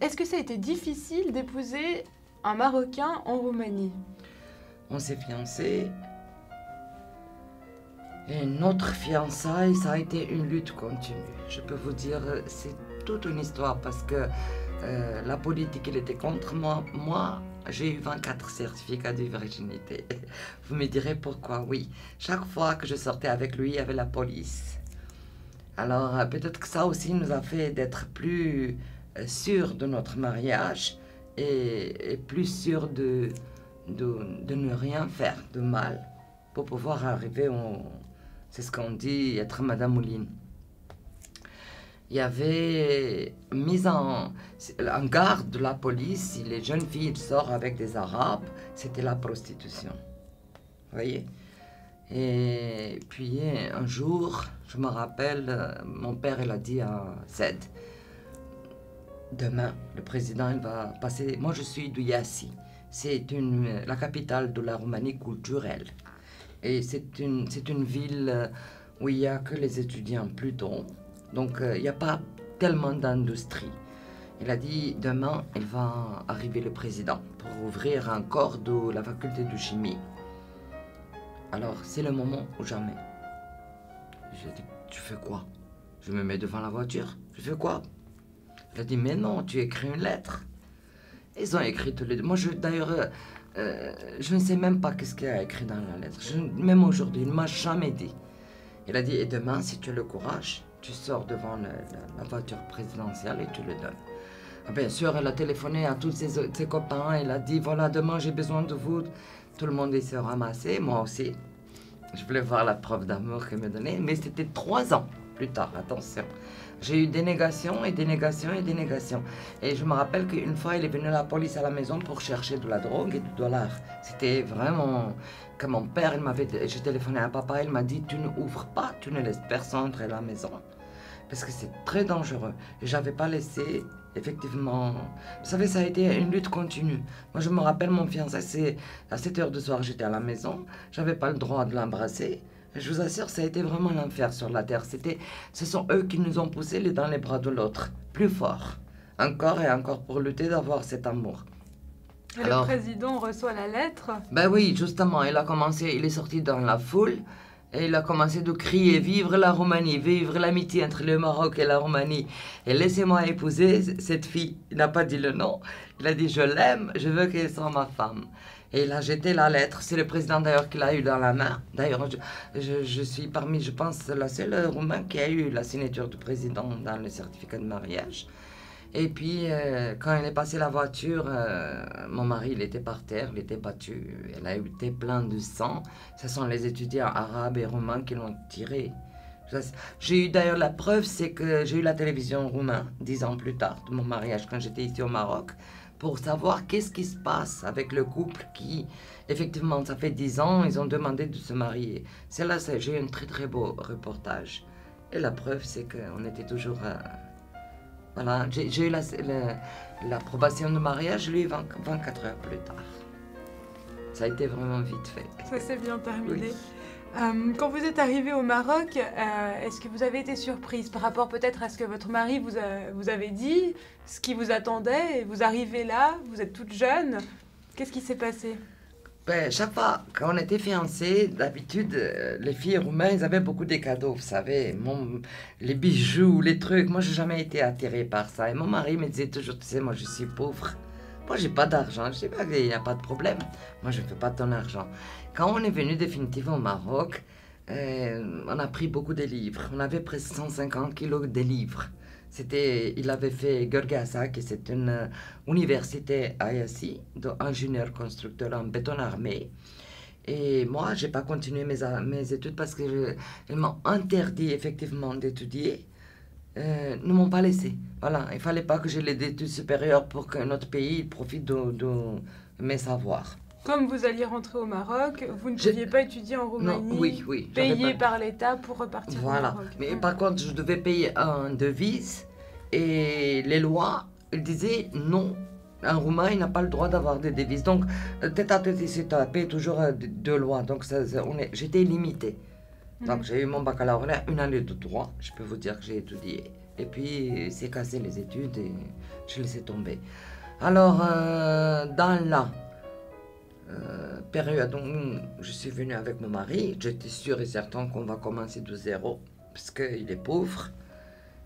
Est-ce que ça a été difficile d'épouser un Marocain en Roumanie? On s'est fiancés. Et notre fiançailles, ça a été une lutte continue. Je peux vous dire, c'est toute une histoire parce que la politique, elle était contre moi. Moi, j'ai eu 24 certificats de virginité. Vous me direz pourquoi, oui. Chaque fois que je sortais avec lui, il y avait la police. Alors, peut-être que ça aussi nous a fait d'être plus sûrs de notre mariage et plus sûrs de ne rien faire de mal pour pouvoir arriver au... C'est ce qu'on dit, être Madame Mouline. Il y avait mis en garde de la police, si les jeunes filles sortent avec des Arabes, c'était la prostitution. Vous voyez? Et puis un jour, je me rappelle, mon père il a dit à Zed, demain, le président il va passer... Moi je suis de Yassi, c'est la capitale de la Roumanie culturelle. Et c'est une ville où il n'y a que les étudiants plutôt. Donc il n'y a pas tellement d'industrie. Il a dit, demain, il va arriver le président pour ouvrir un corps de la faculté de chimie. Alors, c'est le moment ou jamais. J'ai dit, tu fais quoi? Je me mets devant la voiture. Je fais quoi? Il a dit, mais non, tu écris une lettre. Ils ont écrit tous les deux. Moi, d'ailleurs, je ne sais même pas qu'est-ce qu'il a écrit dans la lettre. Même aujourd'hui, il ne m'a jamais dit. Il a dit, et demain, si tu as le courage, tu sors devant la voiture présidentielle et tu le donnes. Bien sûr, elle a téléphoné à tous ses copains. Elle a dit, voilà, demain, j'ai besoin de vous. Tout le monde s'est ramassé, moi aussi. Je voulais voir la preuve d'amour qu'elle me donnait. Mais c'était 3 ans plus tard, attention. J'ai eu des négations et des négations et des négations. Et je me rappelle qu'une fois, il est venu la police à la maison pour chercher de la drogue et du dollar. C'était vraiment... Quand mon père, j'ai téléphoné à papa, il m'a dit, tu ne ouvres pas, tu ne laisses personne entrer à la maison. Parce que c'est très dangereux. Et j'avais pas laissé, effectivement... Vous savez, ça a été une lutte continue. Moi, je me rappelle, mon fiancé, c'est à 7 h du soir, j'étais à la maison. J'avais pas le droit de l'embrasser. Je vous assure, ça a été vraiment l'enfer sur la terre. Ce sont eux qui nous ont poussés les dans les bras de l'autre, plus fort. Encore et encore pour lutter d'avoir cet amour. Et alors, le président reçoit la lettre? Ben oui, justement, il est sorti dans la foule et il a commencé de crier « Vive la Roumanie, vive l'amitié entre le Maroc et la Roumanie. Et laissez-moi épouser cette fille. » Il n'a pas dit le nom. Il a dit « Je l'aime, je veux qu'elle soit ma femme. » Et il a jeté la lettre. C'est le président d'ailleurs qui l'a eu dans la main. D'ailleurs, je suis parmi, je pense, la seule Roumain qui a eu la signature du président dans le certificat de mariage. Et puis, quand il est passé la voiture, mon mari, il était par terre, il était battu. Il a été plein de sang. Ce sont les étudiants arabes et roumains qui l'ont tiré. J'ai eu d'ailleurs la preuve, c'est que j'ai eu la télévision roumaine 10 ans plus tard de mon mariage, quand j'étais ici au Maroc, pour savoir qu'est-ce qui se passe avec le couple qui, effectivement, ça fait 10 ans, ils ont demandé de se marier. C'est là, j'ai eu un très très beau reportage. Et la preuve, c'est qu'on était toujours... Voilà, j'ai eu l'approbation de mariage, je l'ai eu 24 heures plus tard. Ça a été vraiment vite fait. Ça s'est bien terminé. Oui. Quand vous êtes arrivée au Maroc, est-ce que vous avez été surprise par rapport peut-être à ce que votre mari vous avait dit, ce qui vous attendait, et vous arrivez là, vous êtes toute jeune, qu'est-ce qui s'est passé? Ben, chaque fois qu'on était fiancés, d'habitude, les filles roumaines, ils avaient beaucoup de cadeaux, vous savez, les bijoux, les trucs. Moi, j'ai jamais été attirée par ça. Et mon mari me disait toujours, tu sais, moi, je suis pauvre. Moi, j'ai pas d'argent. Je sais pas, il n'y a pas de problème. Moi, je ne fais pas ton argent. Quand on est venu définitivement au Maroc, on a pris beaucoup de livres. On avait presque 150 kilos de livres. Il avait fait Görgasa, qui c'est une université à Yassi, d'ingénieur constructeur en béton armé. Et moi, je n'ai pas continué mes études parce qu'ils m'ont interdit effectivement d'étudier. Ne m'ont pas laissé. Voilà, il ne fallait pas que j'ai les études supérieures pour que notre pays profite de mes savoirs. Comme vous alliez rentrer au Maroc, vous ne pouviez pas étudier en Roumanie, non, oui, payé par l'État pour repartir au Maroc. Mais par contre, je devais payer un devise et les lois, elles disaient non. Un Roumain, il n'a pas le droit d'avoir des devises. Donc, tête à tête, ici, tu payes toujours 2 lois. Donc, j'étais limitée. Donc, j'ai eu mon baccalauréat, une année de droit. Je peux vous dire que j'ai étudié Et puis, c'est cassé les études et je laissais tomber. Alors, dans la période où je suis venue avec mon mari, j'étais sûre et certain qu'on va commencer de zéro, parce qu'il est pauvre.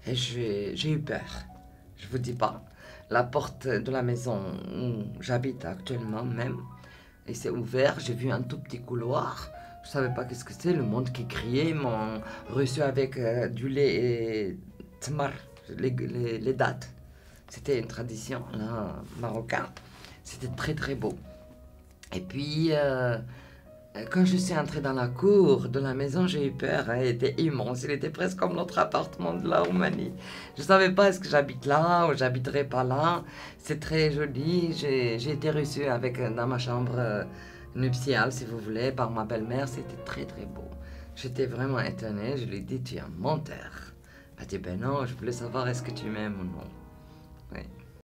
Et j'ai eu peur. Je vous dis pas. La porte de la maison où j'habite actuellement même, et c'est ouvert. J'ai vu un tout petit couloir. Je savais pas qu'est-ce que c'est. Le monde qui criait. Ils m'ont reçu avec du lait et tmar, les dattes. C'était une tradition là, marocaine. C'était très très beau. Et puis, quand je suis entrée dans la cour de la maison, j'ai eu peur. Elle était immense. Il était presque comme notre appartement de la Roumanie. Je ne savais pas est-ce que j'habite là ou j'habiterai pas là. C'est très joli. J'ai été reçue dans ma chambre nuptiale, si vous voulez, par ma belle-mère. C'était très très beau. J'étais vraiment étonnée. Je lui ai dit, tu es un menteur. Elle m'a dit, ben non, je voulais savoir est-ce que tu m'aimes ou non.